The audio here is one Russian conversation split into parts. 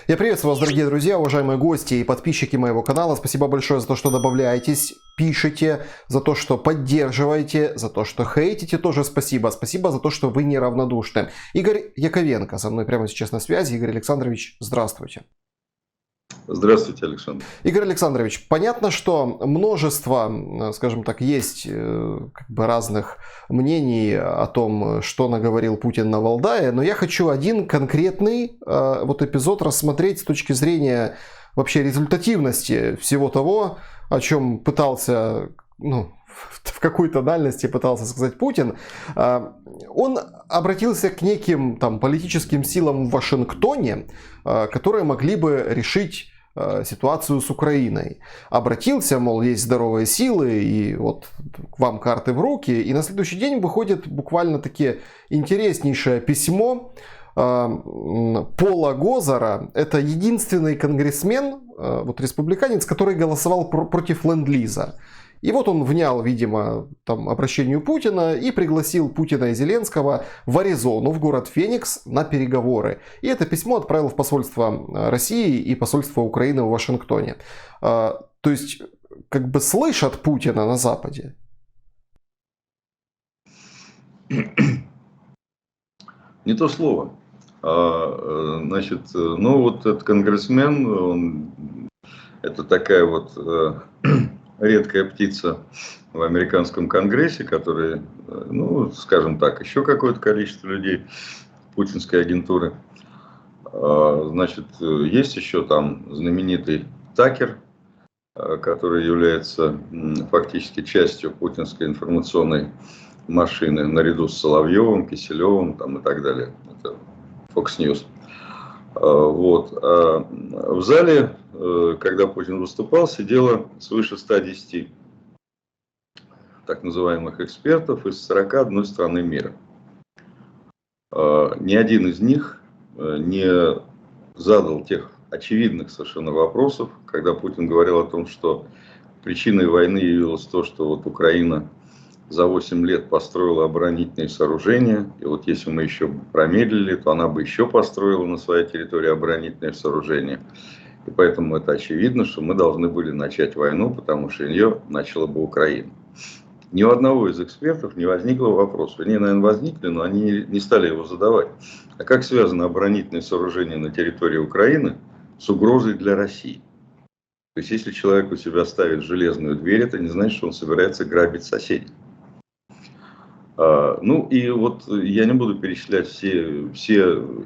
Я приветствую вас, дорогие друзья, уважаемые гости и подписчики моего канала. Спасибо большое за то, что добавляетесь, пишите, за то, что поддерживаете, за то, что хейтите, тоже спасибо. Спасибо за то, что вы неравнодушны. Игорь Яковенко со мной прямо сейчас на связи. Игорь Александрович, здравствуйте. Здравствуйте, Александр. Игорь Александрович, понятно, что множество, скажем так, есть как бы разных мнений о том, что наговорил Путин на Валдае, но я хочу один конкретный вот эпизод рассмотреть с точки зрения вообще результативности всего того, о чем пытался, в какой-то дальности пытался сказать Путин. Он обратился к неким там политическим силам в Вашингтоне, которые могли бы решить ситуацию с Украиной. Обратился, мол, есть здоровые силы, и вот вам карты в руки. И на следующий день выходит буквально таки интереснейшее письмо Пола Гозара. Это единственный конгрессмен, вот республиканец, который голосовал против ленд-лиза. И вот он внял, видимо, там, обращению Путина и пригласил Путина и Зеленского в Аризону, в город Феникс, на переговоры. И это письмо отправил в посольство России и посольство Украины в Вашингтоне. То есть, как бы слышат Путина на Западе? Не то слово. Значит, ну вот этот конгрессмен, это такая вот редкая птица в американском конгрессе, который, ну, скажем так, еще какое-то количество людей путинской агентуры. Значит, есть еще там знаменитый Такер, который является фактически частью путинской информационной машины, наряду с Соловьевым, Киселевым там, и так далее. Это Fox News. Вот. В зале, когда Путин выступал, сидело свыше 110 так называемых экспертов из 41 страны мира. Ни один из них не задал тех очевидных совершенно вопросов, когда Путин говорил о том, что причиной войны явилось то, что вот Украина за 8 лет построила оборонительные сооружения, и вот если мы еще промедлили, то она бы еще построила на своей территории оборонительные сооружения. И поэтому это очевидно, что мы должны были начать войну, потому что ее начала бы Украина. Ни у одного из экспертов не возникло вопроса. Они, наверное, возникли, но они не стали его задавать. А как связано оборонительное сооружение на территории Украины с угрозой для России? То есть, если человек у себя ставит железную дверь, это не значит, что он собирается грабить соседей. Ну и вот я не буду перечислять все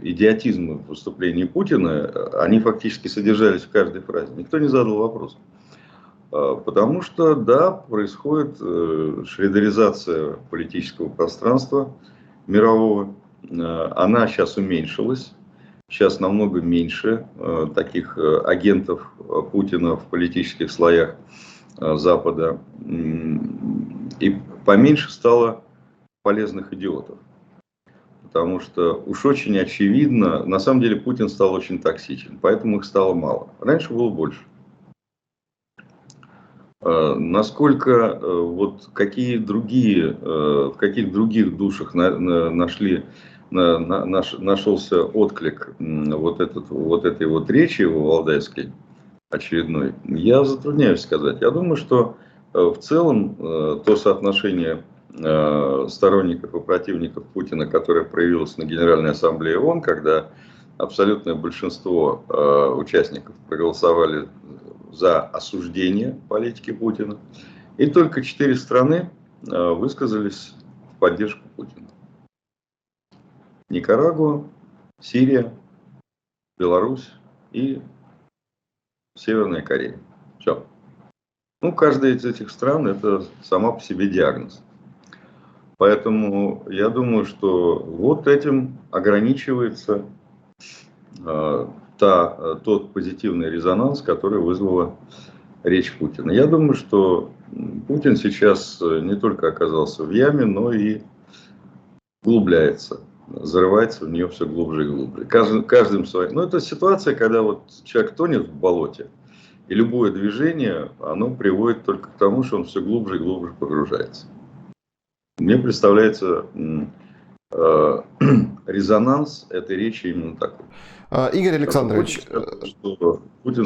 идиотизмы в выступлении Путина, они фактически содержались в каждой фразе. Никто не задал вопрос. Потому что, да, происходит шредеризация политического пространства мирового. Она сейчас уменьшилась. Сейчас намного меньше таких агентов Путина в политических слоях Запада. И поменьше стало полезных идиотов. Потому что уж очень очевидно, на самом деле Путин стал очень токсичен, поэтому их стало мало. Раньше было больше. Насколько, вот в каких других душах нашелся отклик вот этой вот речи его валдайской очередной, я затрудняюсь сказать. Я думаю, что в целом то соотношение сторонников и противников Путина, которое проявилось на Генеральной Ассамблее ООН, когда абсолютное большинство участников проголосовали за осуждение политики Путина, и только 4 страны высказались в поддержку Путина. Никарагуа, Сирия, Беларусь и Северная Корея. Все. Ну, каждая из этих стран – это сама по себе диагноз. Поэтому я думаю, что вот этим ограничивается тот позитивный резонанс, который вызвала речь Путина. Я думаю, что Путин сейчас не только оказался в яме, но и углубляется, зарывается в нее все глубже и глубже. Каждым своим. Но это ситуация, когда вот человек тонет в болоте, и любое движение, оно приводит только к тому, что он все глубже и глубже погружается. Мне представляется э, резонанс этой речи именно такой. Игорь Александрович, Путин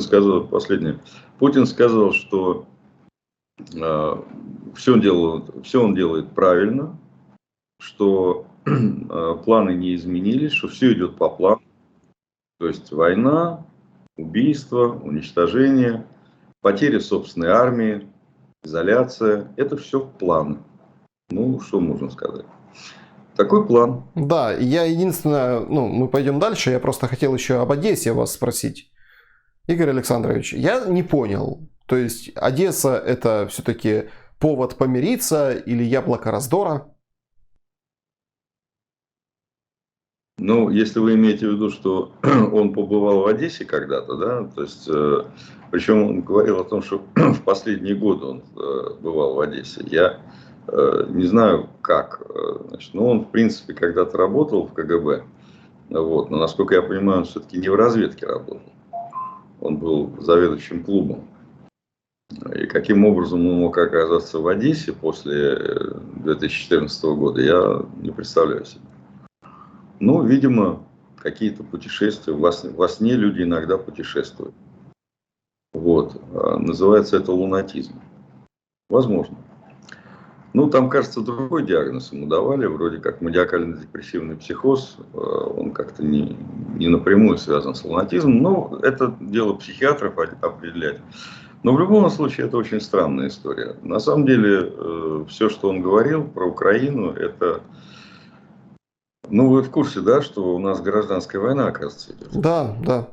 сказал, что все он делает правильно, что планы не изменились, что все идет по плану. То есть война, убийство, уничтожение, потеря собственной армии, изоляция. Это все в плане. Ну, что можно сказать. Такой план. да, я единственное, ну, мы пойдем дальше, я просто хотел еще об Одессе вас спросить. Игорь Александрович, я не понял, то есть Одесса это все-таки повод помириться или яблоко раздора? Ну, если вы имеете в виду, что он побывал в Одессе когда-то, да, то есть, причем он говорил о том, что в последние годы он бывал в Одессе. Я не знаю как, значит, но он, в принципе, когда-то работал в КГБ, вот, но, насколько я понимаю, он все-таки не в разведке работал. Он был заведующим клубом. И каким образом он мог оказаться в Одессе после 2014 года, я не представляю себе. Ну, видимо, какие-то путешествия. Во сне люди иногда путешествуют. Вот. Называется это лунатизм. Возможно. Ну, там, кажется, другой диагноз ему давали, вроде как маниакально-депрессивный психоз. Он как-то не напрямую связан с лунатизмом, но это дело психиатров определять. Но в любом случае это очень странная история. На самом деле, все, что он говорил про Украину, это... Ну, вы в курсе, да, что у нас гражданская война, оказывается, идет? Да, да.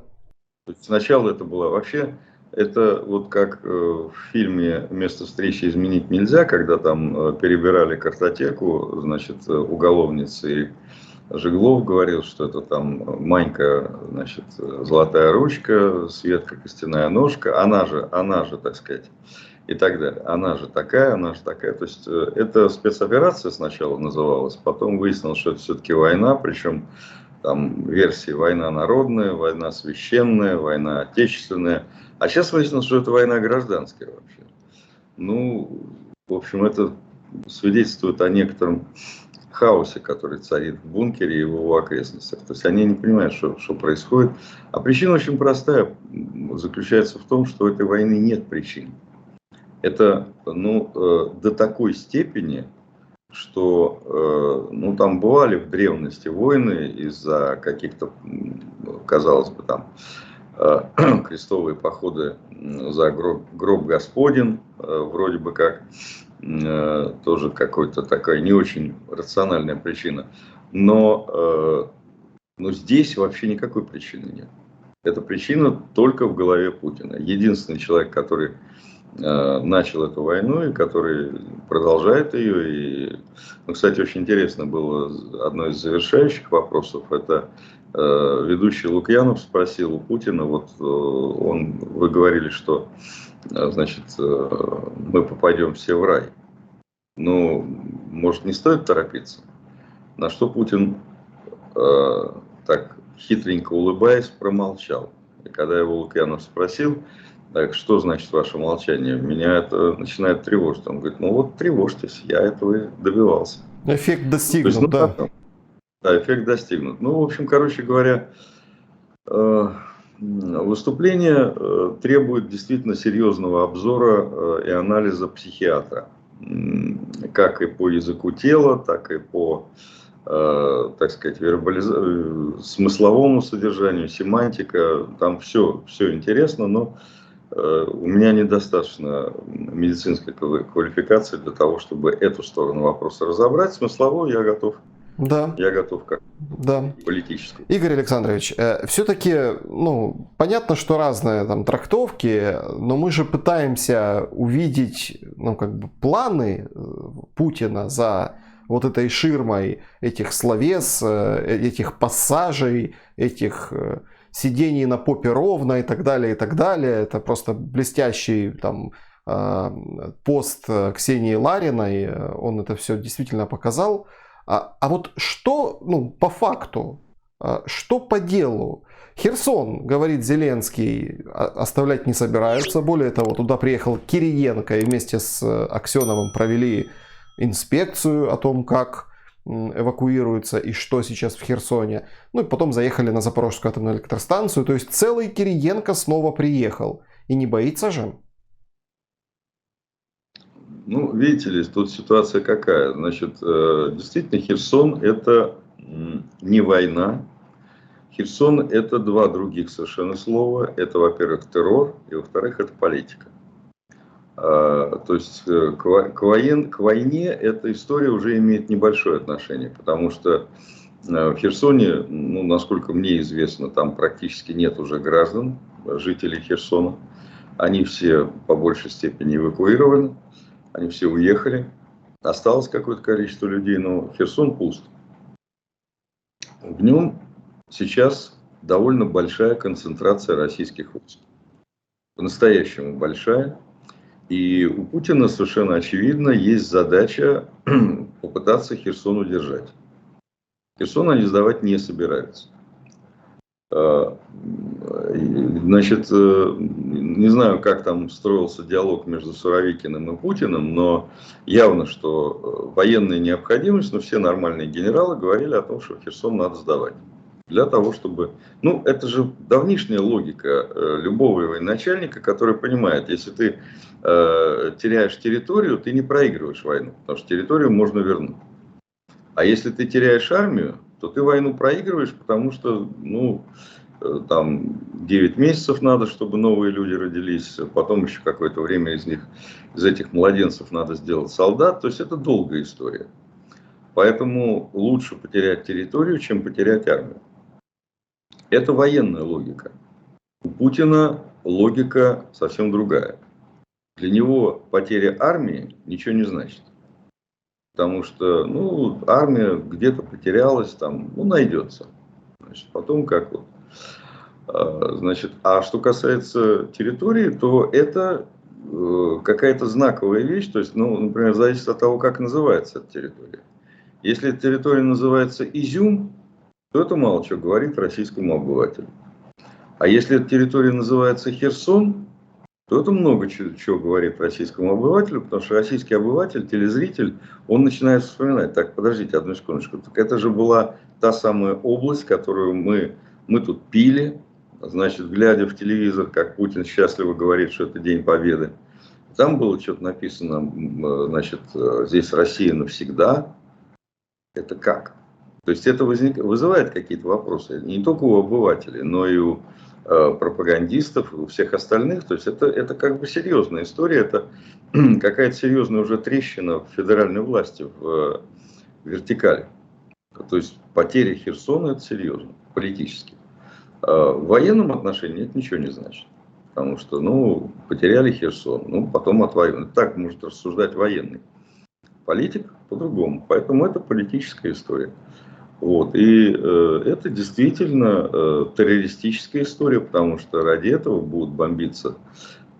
То есть сначала это была вообще, это вот как в фильме «Место встречи изменить нельзя», когда там перебирали картотеку, значит, уголовницы, Жеглов говорил, что это там Манька, значит, золотая ручка, Светка костяная ножка, она же, так сказать, и так далее. Она же такая. То есть это спецоперация сначала называлась, потом выяснилось, что это все-таки война, причем там версии война народная, война священная, война отечественная. А сейчас выяснилось, что это война гражданская вообще. Ну, в общем, это свидетельствует о некотором хаосе, который царит в бункере и в его окрестностях. То есть они не понимают, что происходит. А причина очень простая, заключается в том, что у этой войны нет причин. Это до такой степени, что там бывали в древности войны из-за каких-то, казалось бы, там крестовые походы за гроб Господень, вроде бы как тоже какая-то такая не очень рациональная причина. Но здесь вообще никакой причины нет. Эта причина только в голове Путина. Единственный человек, который начал эту войну и который продолжает ее. И, кстати, очень интересно было одно из завершающих вопросов. Это ведущий Лукьянов спросил у Путина, вы говорили, что значит, мы попадем все в рай. Ну, может, не стоит торопиться? На что Путин, так хитренько улыбаясь, промолчал. И когда его Лукьянов спросил, так, что значит ваше молчание? Меня это начинает тревожить. Он говорит, тревожьтесь, я этого и добивался. Эффект достигнут, есть, да. Да, эффект достигнут. В общем, короче говоря, выступление требует действительно серьезного обзора и анализа психиатра. Как и по языку тела, так и по, так сказать, смысловому содержанию, семантика. Там все интересно, но у меня недостаточно медицинской квалификации для того, чтобы эту сторону вопроса разобрать. Смысловую я готов. Да. Я готов как политическую. Игорь Александрович, все-таки, понятно, что разные там трактовки, но мы же пытаемся увидеть, планы Путина за вот этой ширмой этих словес, этих пассажей, этих сидений на попе ровно и так далее, и так далее. Это просто блестящий пост Ксении Лариной, он это все действительно показал. А вот что, по факту, что по делу? Херсон, говорит Зеленский, оставлять не собираются. Более того, туда приехал Кириенко и вместе с Аксеновым провели инспекцию о том, как эвакуируются и что сейчас в Херсоне. Ну и потом заехали на Запорожскую атомную электростанцию. То есть целый Кириенко снова приехал. И не боится же? Ну, видите ли, тут ситуация какая. Значит, действительно, Херсон это не война. Херсон это два других совершенно слова. Это, во-первых, террор, и, во-вторых, это политика. То есть к войне эта история уже имеет небольшое отношение, потому что в Херсоне, ну, насколько мне известно, там практически нет уже граждан, жителей Херсона. Они все по большей степени эвакуированы, они все уехали. Осталось какое-то количество людей, но Херсон пуст. В нем сейчас довольно большая концентрация российских войск. По-настоящему большая. И у Путина совершенно очевидно есть задача попытаться Херсон удержать. Херсон они сдавать не собираются. Значит, не знаю, как там строился диалог между Суровикиным и Путиным, но явно, что военная необходимость, но все нормальные генералы говорили о том, что Херсон надо сдавать. Для того, чтобы... Ну, это же давнишняя логика любого военачальника, который понимает, если ты теряешь территорию, ты не проигрываешь войну, потому что территорию можно вернуть. А если ты теряешь армию, то ты войну проигрываешь, потому что, ну, там 9 месяцев надо, чтобы новые люди родились, потом еще какое-то время из этих младенцев надо сделать солдат. То есть это долгая история. Поэтому лучше потерять территорию, чем потерять армию. Это военная логика. У Путина логика совсем другая. Для него потеря армии ничего не значит. Потому что, ну, армия где-то потерялась, там, ну, найдется. Значит, потом как вот. Значит, а что касается территории, то это какая-то знаковая вещь. То есть, ну, например, зависит от того, как называется эта территория. Если эта территория называется Изюм, то это мало чего говорит российскому обывателю. А если эта территория называется Херсон, то это много чего говорит российскому обывателю, потому что российский обыватель, телезритель, он начинает вспоминать: так, подождите одну секундочку, так это же была та самая область, которую мы тут пили, значит, глядя в телевизор, как Путин счастливо говорит, что это День Победы. Там было что-то написано, значит, здесь Россия навсегда. Это как? То есть это вызывает какие-то вопросы не только у обывателей, но и у пропагандистов, у всех остальных. То есть это как бы серьезная история, это какая-то серьезная уже трещина в федеральной власти, в вертикали. То есть потеря Херсона — это серьезно, политически. В военном отношении это ничего не значит. Потому что, ну, потеряли Херсон, ну, потом отвоевали. Так может рассуждать военный. Политик по-другому. Поэтому это политическая история. Вот. И это действительно террористическая история, потому что ради этого будут бомбиться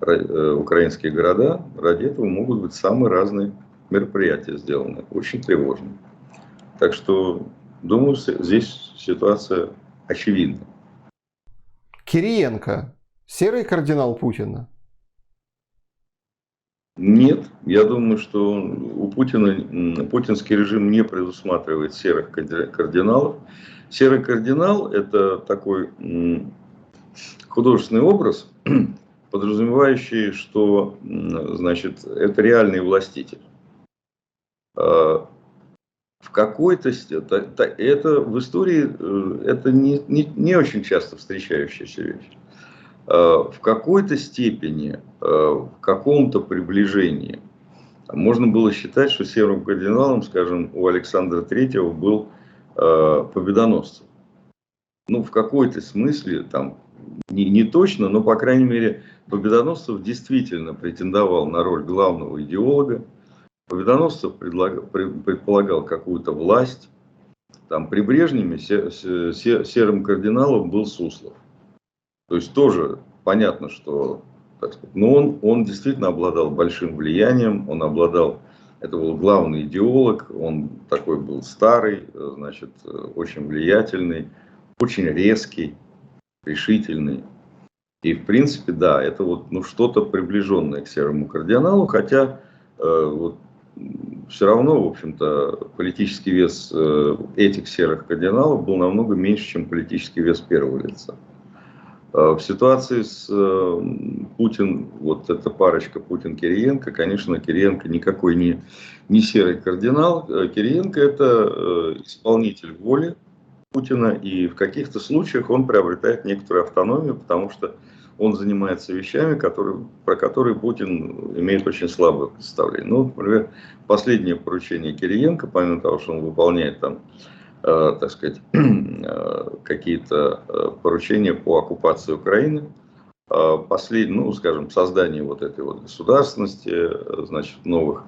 украинские города, ради этого могут быть самые разные мероприятия сделаны. Очень тревожно. Так что, думаю, здесь ситуация очевидна. Кириенко. Серый кардинал Путина. Нет, я думаю, что у Путина, путинский режим не предусматривает серых кардиналов. Серый кардинал — это такой художественный образ, подразумевающий, что, значит, это реальный властитель. В какой-то это в истории это не очень часто встречающаяся вещь. В какой-то степени, в каком-то приближении можно было считать, что серым кардиналом, скажем, у Александра Третьего был победоносцем. Ну, в какой-то смысле, там, не точно, но, по крайней мере, Победоносцев действительно претендовал на роль главного идеолога. Победоносцев предполагал какую-то власть. Там, при Брежневе серым кардиналом был Суслов. То есть тоже понятно, что, так сказать, но он действительно обладал большим влиянием, это был главный идеолог, он такой был старый, значит, очень влиятельный, очень резкий, решительный. И в принципе, да, это вот, ну, что-то приближенное к серому кардиналу, хотя вот все равно, в общем-то, политический вес этих серых кардиналов был намного меньше, чем политический вес первого лица. В ситуации с Путин, вот эта парочка Путин-Кириенко, конечно, Кириенко никакой не серый кардинал. Кириенко это исполнитель воли Путина, и в каких-то случаях он приобретает некоторую автономию, потому что он занимается вещами, про которые Путин имеет очень слабое представление. Ну, например, последнее поручение Кириенко, помимо того, что он выполняет там, так сказать, какие-то поручения по оккупации Украины, ну, скажем, создание вот этой вот государственности, значит, новых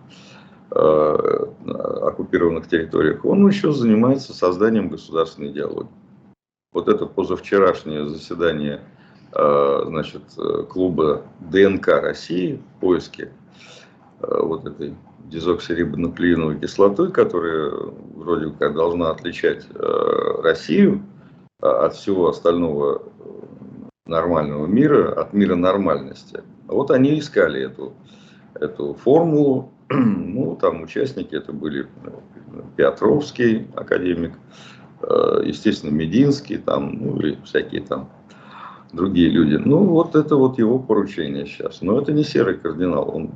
оккупированных территориях, он еще занимается созданием государственной идеологии. Вот это позавчерашнее заседание, значит, клуба ДНК России в поиске вот этой дезоксирибонуклеиновой кислотой, которая вроде как должна отличать Россию от всего остального нормального мира, от мира нормальности. Вот они искали эту формулу. Ну, там участники это были Петровский, академик, естественно, Мединский, там, ну, и всякие там другие люди. Ну, вот это вот его поручение сейчас. Но это не серый кардинал.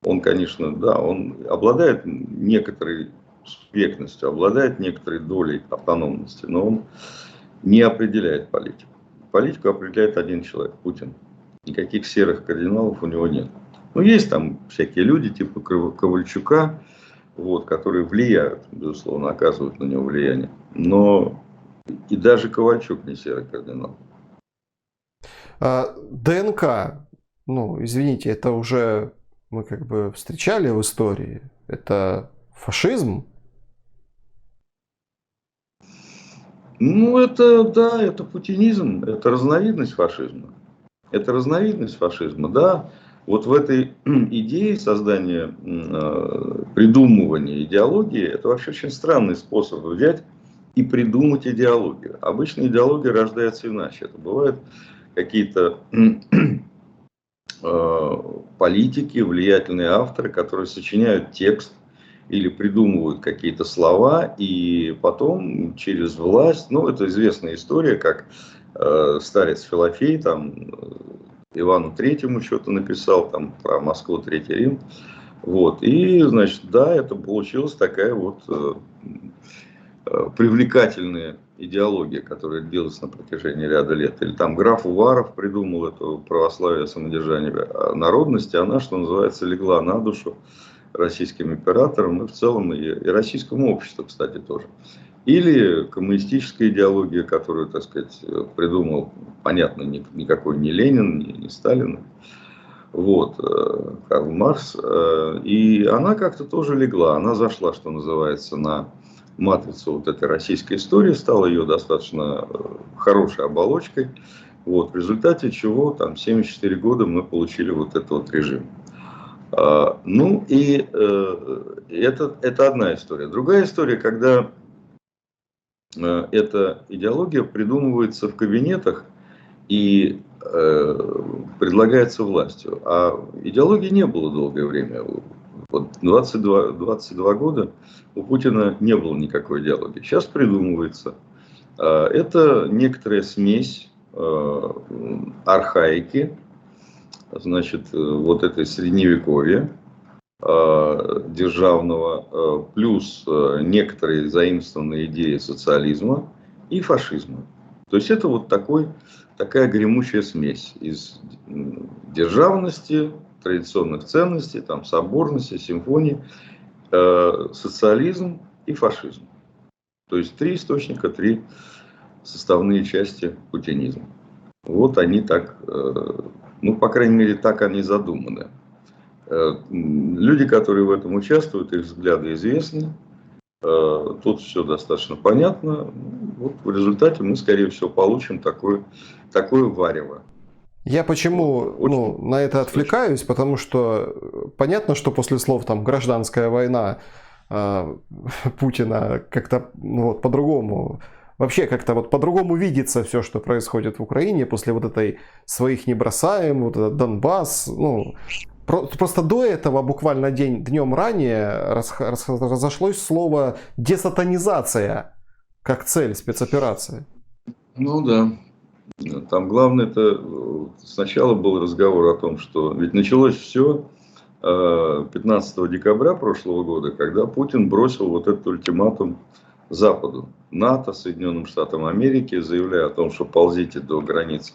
Он, конечно, да, он обладает некоторой субъектностью, обладает некоторой долей автономности, но он не определяет политику. Политику определяет один человек, Путин. Никаких серых кардиналов у него нет. Ну, есть там всякие люди, типа Ковальчука, вот, которые влияют, безусловно, оказывают на него влияние. Но и даже Ковальчук не серый кардинал. ДНК, ну, извините, это уже мы как бы встречали в истории. Это фашизм? Ну, это, да, это путинизм, это разновидность фашизма. Это разновидность фашизма, да. Вот в этой идее создания, придумывания идеологии, это вообще очень странный способ взять и придумать идеологию. Обычно идеология рождается иначе. Это бывают какие-то политики, влиятельные авторы, которые сочиняют текст или придумывают какие-то слова, и потом через власть, ну, это известная история, как старец Филофей, там, Ивану Третьему что-то написал, там, про Москву, Третий Рим, вот, и, значит, да, это получилась такая вот привлекательная идеология, которая длилась на протяжении ряда лет. Или там граф Уваров придумал это православие, самодержание народности, она, что называется, легла на душу российским императорам, и в целом и российскому обществу, кстати, тоже. Или коммунистическая идеология, которую, так сказать, придумал, понятно, никакой не Ленин, не Сталин, вот, Карл Маркс. И она как-то тоже легла, она зашла, что называется, на матрицу вот этой российской истории, стала ее достаточно хорошей оболочкой, вот, в результате чего там 74 года мы получили вот этот вот режим. Ну и это одна история. Другая история, когда эта идеология придумывается в кабинетах и предлагается властью. А идеологии не было долгое время. Вот 22 года у Путина не было никакой идеологии. Сейчас придумывается. Это некоторая смесь архаики, значит, вот этой средневековья державного, плюс некоторые заимствованные идеи социализма и фашизма. То есть это вот такая гремучая смесь из державности, традиционных ценностей, там, соборности, симфонии, социализм и фашизм. То есть три источника, три составные части путинизма. Вот они так, ну, по крайней мере, так они задуманы. Люди, которые в этом участвуют, их взгляды известны. Тут все достаточно понятно. Вот в результате мы, скорее всего, получим такое варево. Я почему на это отвлекаюсь, потому что понятно, что после слов там «гражданская война» Путина как-то по-другому, вообще как-то вот по-другому видится все, что происходит в Украине после вот этой «своих не бросаем», вот этот Донбасс, ну, Просто до этого, буквально днем ранее, разошлось слово «десатанизация» как цель спецоперации. Ну да. Там главное, это сначала был разговор о том, что ведь началось все 15 декабря прошлого года, когда Путин бросил вот этот ультиматум Западу, НАТО, Соединенным Штатам Америки, заявляя о том, что ползите до границ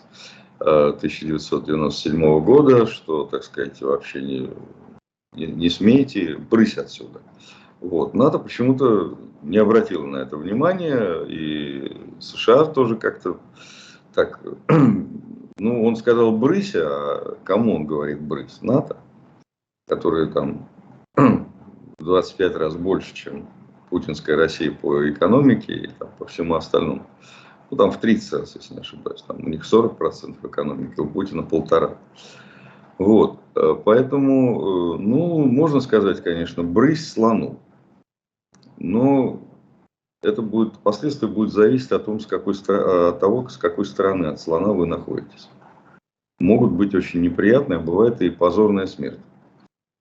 1997 года, что, так сказать, вообще не смейте, брысь отсюда. Вот. НАТО почему-то не обратило на это внимания, и США тоже как-то так, ну, он сказал брысь, а кому он говорит брысь? НАТО, которые там в 25 раз больше, чем путинская Россия по экономике и там, по всему остальному. Ну, там в 30 раз, если не ошибаюсь. Там у них 40% экономики, у Путина 1,5. Вот. Поэтому, ну, можно сказать, конечно, брысь слону. Но это будет, впоследствии будет зависеть от того, с какой стороны от слона вы находитесь. Могут быть очень неприятные, а бывает и позорная смерть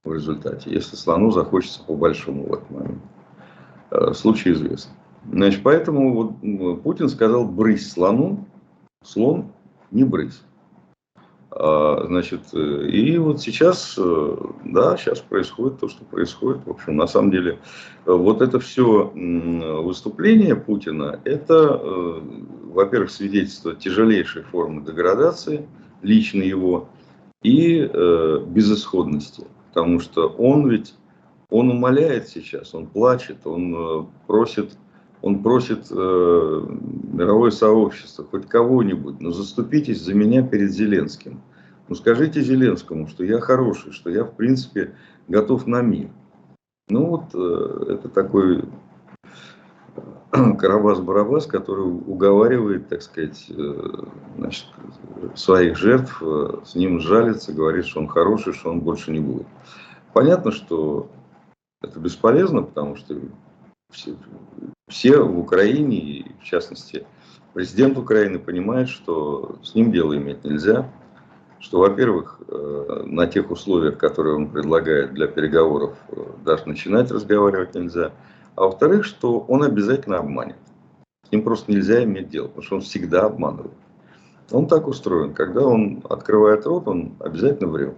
в результате, если слону захочется по-большому в этот момент. Случай известен. Значит, поэтому вот Путин сказал брысь слону, слон не брысь. Значит, и вот сейчас, да, сейчас происходит то, что происходит. В общем, на самом деле, вот это все выступление Путина, это, во-первых, свидетельство тяжелейшей формы деградации, лично его, и безысходности. Потому что он умоляет сейчас, он плачет, он просит мировое сообщество, хоть кого-нибудь, но заступитесь за меня перед Зеленским. Ну скажите Зеленскому, что я хороший, что я в принципе готов на мир. Ну вот это такой Карабас-Барабас, который уговаривает, так сказать, значит, своих жертв с ним сжалиться, говорит, что он хороший, что он больше не будет. Понятно, что это бесполезно, потому что все в Украине, и в частности президент Украины, понимает, что с ним дело иметь нельзя. Что, во-первых, на тех условиях, которые он предлагает для переговоров, даже начинать разговаривать нельзя. А во-вторых, что он обязательно обманет. С ним просто нельзя иметь дело, потому что он всегда обманывает. Он так устроен. Когда он открывает рот, он обязательно врет.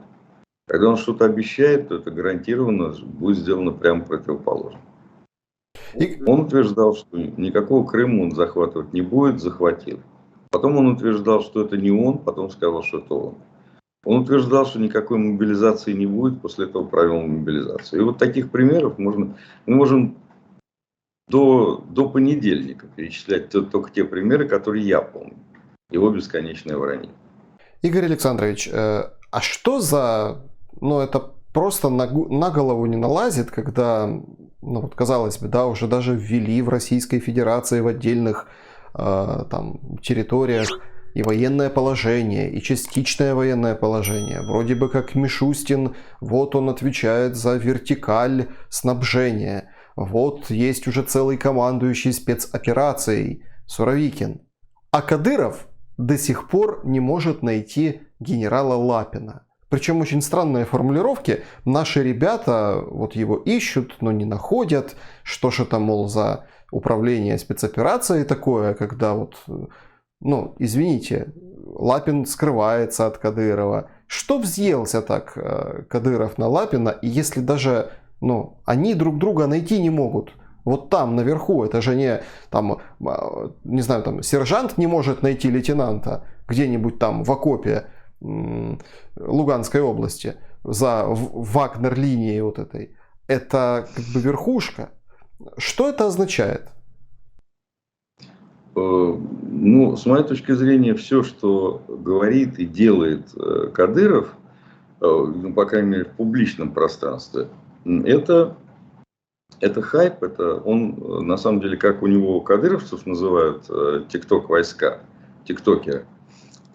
Когда он что-то обещает, то это гарантированно будет сделано прямо противоположно. И, Он утверждал, что никакого Крыма он захватывать не будет, захватил. Потом он утверждал, что это не он, потом сказал, что это он. Он утверждал, что никакой мобилизации не будет, после этого провел мобилизацию. И вот таких примеров мы можем до понедельника перечислять только те примеры, которые я помню. Его бесконечное вранье. Игорь Александрович, а что за... Ну, это просто на голову не налазит, когда, ну, вот, казалось бы, да, уже даже ввели в Российской Федерации в отдельных там территориях и военное положение, и частичное военное положение. Вроде бы как Мишустин, вот он отвечает за вертикаль снабжения. Вот есть уже целый командующий спецоперацией Суровикин. А Кадыров до сих пор не может найти генерала Лапина. Причем очень странные формулировки. Наши ребята вот его ищут, но не находят. Что ж это, мол, за управление спецоперацией такое, когда вот, ну, извините, Лапин скрывается от Кадырова. Что взъелся так Кадыров на Лапина, и если даже, ну, они друг друга найти не могут? Вот там, наверху, это же не, там, не знаю, там, сержант не может найти лейтенанта где-нибудь там в окопе Луганской области за Вагнер-линией вот этой. Это как бы верхушка. Что это означает? Ну, с моей точки зрения, все, что говорит и делает Кадыров, ну, по крайней мере, в публичном пространстве, это хайп, это он, на самом деле, как у него кадыровцев называют тикток-войска, тиктокеры,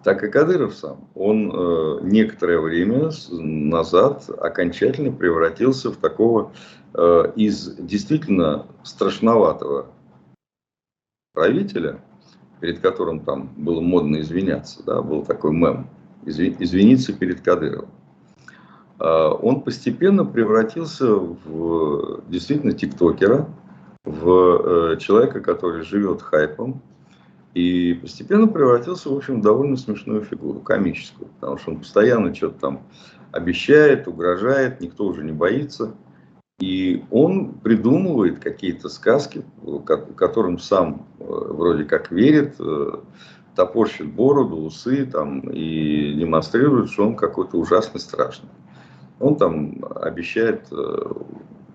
так и Кадыров сам. Он некоторое время назад окончательно превратился в такого из действительно страшноватого правителя, перед которым там было модно извиняться, да, был такой мем, извиниться перед Кадыровым. Он постепенно превратился в действительно тиктокера, в человека, который живет хайпом, и постепенно превратился, в общем, в довольно смешную фигуру, комическую, потому что он постоянно что-то там обещает, угрожает, никто уже не боится. И он придумывает какие-то сказки, которым сам вроде как верит, топорщит бороду, усы там, и демонстрирует, что он какой-то ужасный, страшный. Он там обещает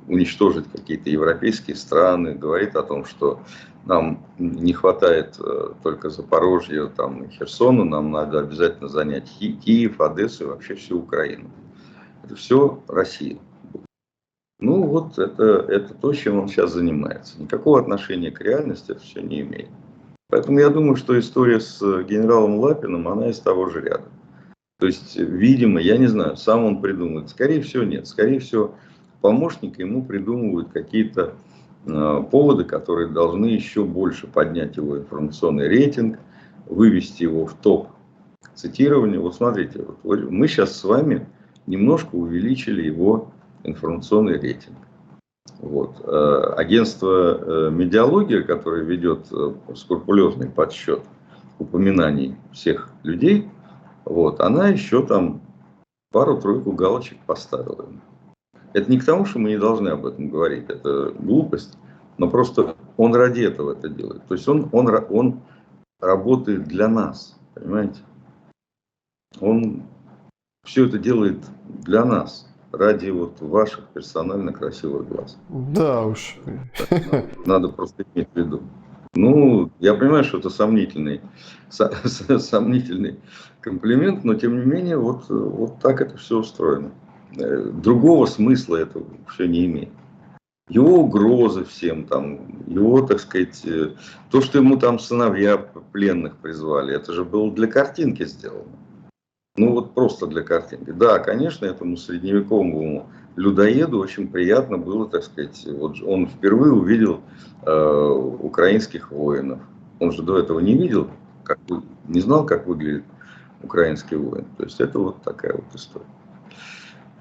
уничтожить какие-то европейские страны, говорит о том, что нам не хватает только Запорожья там, и Херсона, нам надо обязательно занять Киев, Одессу и вообще всю Украину. Это все Россия. Ну вот это то, чем он сейчас занимается. Никакого отношения к реальности это все не имеет. Поэтому я думаю, что история с генералом Лапиным, она из того же ряда. То есть, видимо, я не знаю, сам он придумывает. Скорее всего, нет. Скорее всего, помощник ему придумывают какие-то поводы, которые должны еще больше поднять его информационный рейтинг, вывести его в топ цитирования. Вот смотрите, вот мы сейчас с вами немножко увеличили его информационный рейтинг. Вот. Агентство «Медиалогия», которое ведет скрупулезный подсчет упоминаний всех людей, вот, она еще там пару-тройку галочек поставила. Это не к тому, что мы не должны об этом говорить, это глупость, но просто он ради этого это делает. То есть он работает для нас, понимаете? Он все это делает для нас, ради вот ваших персонально красивых глаз. Да уж. Надо просто иметь в виду. Ну, я понимаю, что это сомнительный комплимент, но тем не менее, вот так это все устроено. Другого смысла это все не имеет. Его угрозы всем, там, его, так сказать, то, что ему там сыновья пленных призвали, это же было для картинки сделано. Ну вот просто для картинки. Да, конечно, этому средневековому людоеду очень приятно было, так сказать, вот он впервые увидел украинских воинов. Он же до этого не видел, не знал, как выглядит украинский воин. То есть это вот такая вот история.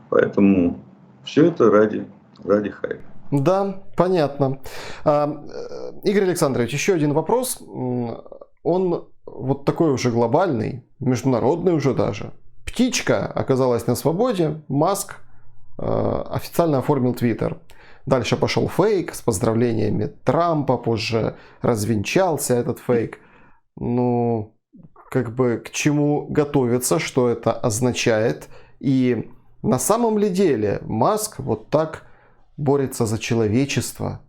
Поэтому все это ради хайпа. Да, понятно. Игорь Александрович, еще один вопрос. Он вот такой уже глобальный, международный уже даже. Птичка оказалась на свободе, Маск официально оформил Твиттер. Дальше пошел фейк с поздравлениями Трампа, позже развенчался этот фейк. Ну, как бы к чему готовиться, что это означает. И на самом ли деле Маск вот так борется за человечество?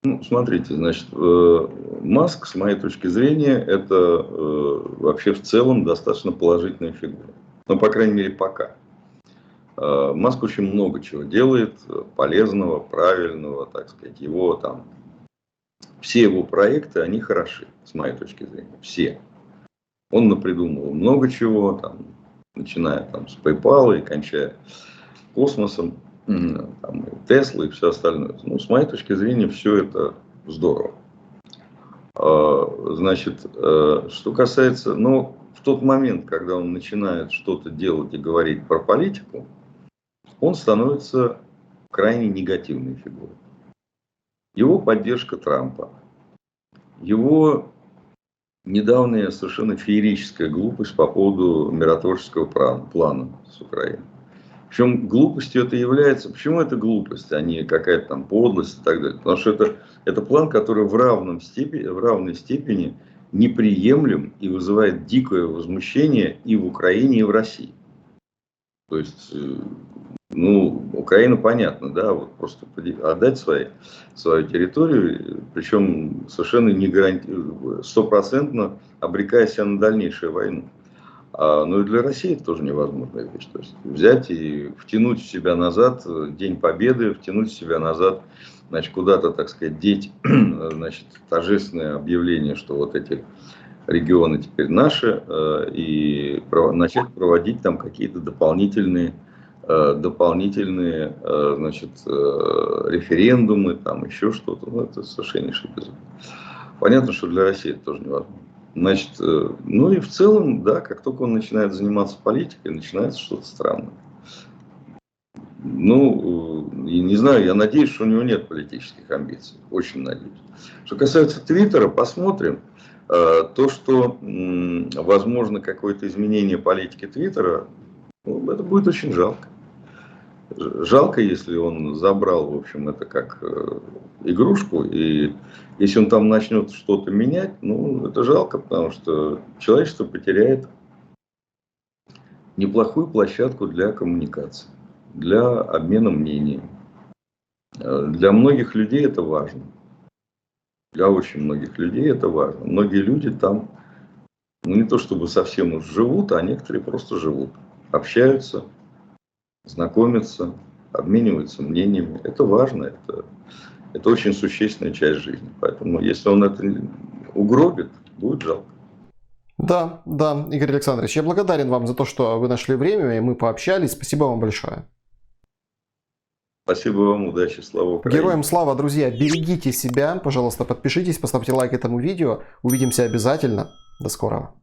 Ну, смотрите, значит, Маск, с моей точки зрения, это вообще в целом достаточно положительная фигура. Ну, по крайней мере, пока. Маск очень много чего делает, полезного, правильного, так сказать. Все его проекты, они хороши, с моей точки зрения. Все. Он напридумывал много чего, там, начиная там, с PayPal и кончая космосом. Там, Тесла и все остальное. Ну, с моей точки зрения, все это здорово. Значит, что касается, ну, в тот момент, когда он начинает что-то делать и говорить про политику, он становится крайне негативной фигурой. Его поддержка Трампа, его недавняя совершенно феерическая глупость по поводу миротворческого плана с Украиной. Причем глупостью это является... Почему это глупость, а не какая-то там подлость и так далее? Потому что это план, который в равной степени неприемлем и вызывает дикое возмущение и в Украине, и в России. То есть, ну, Украина, понятно, да, вот просто отдать свою территорию, причем совершенно не стопроцентно обрекая себя на дальнейшую войну. Но и для России это тоже невозможная вещь. То есть взять и втянуть в себя назад День Победы, втянуть в себя назад, значит, куда-то, так сказать, деть, значит, торжественное объявление, что вот эти регионы теперь наши, и начать проводить там какие-то дополнительные значит, референдумы, там еще что-то. Ну, это совершеннейший безумие. Понятно, что для России это тоже невозможно. Значит, ну и в целом, да, как только он начинает заниматься политикой, начинается что-то странное. Ну, и не знаю, я надеюсь, что у него нет политических амбиций. Очень надеюсь. Что касается Твиттера, посмотрим. То, что возможно какое-то изменение политики Твиттера, ну, это будет очень жалко. Жалко, если он забрал, в общем, это как игрушку, и если он там начнет что-то менять, ну, это жалко, потому что человечество потеряет неплохую площадку для коммуникации, для обмена мнениями. Для многих людей это важно. Для очень многих людей это важно. Многие люди там, ну, не то чтобы совсем уж живут, а некоторые просто живут. Общаются, знакомятся, обмениваются мнениями. Это важно, это очень существенная часть жизни. Поэтому, если он это угробит, будет жалко. Да, да, Игорь Александрович, я благодарен вам за то, что вы нашли время, и мы пообщались. Спасибо вам большое. Спасибо вам, удачи, слава Украине. Героям слава, друзья, берегите себя, пожалуйста, подпишитесь, поставьте лайк этому видео. Увидимся обязательно. До скорого.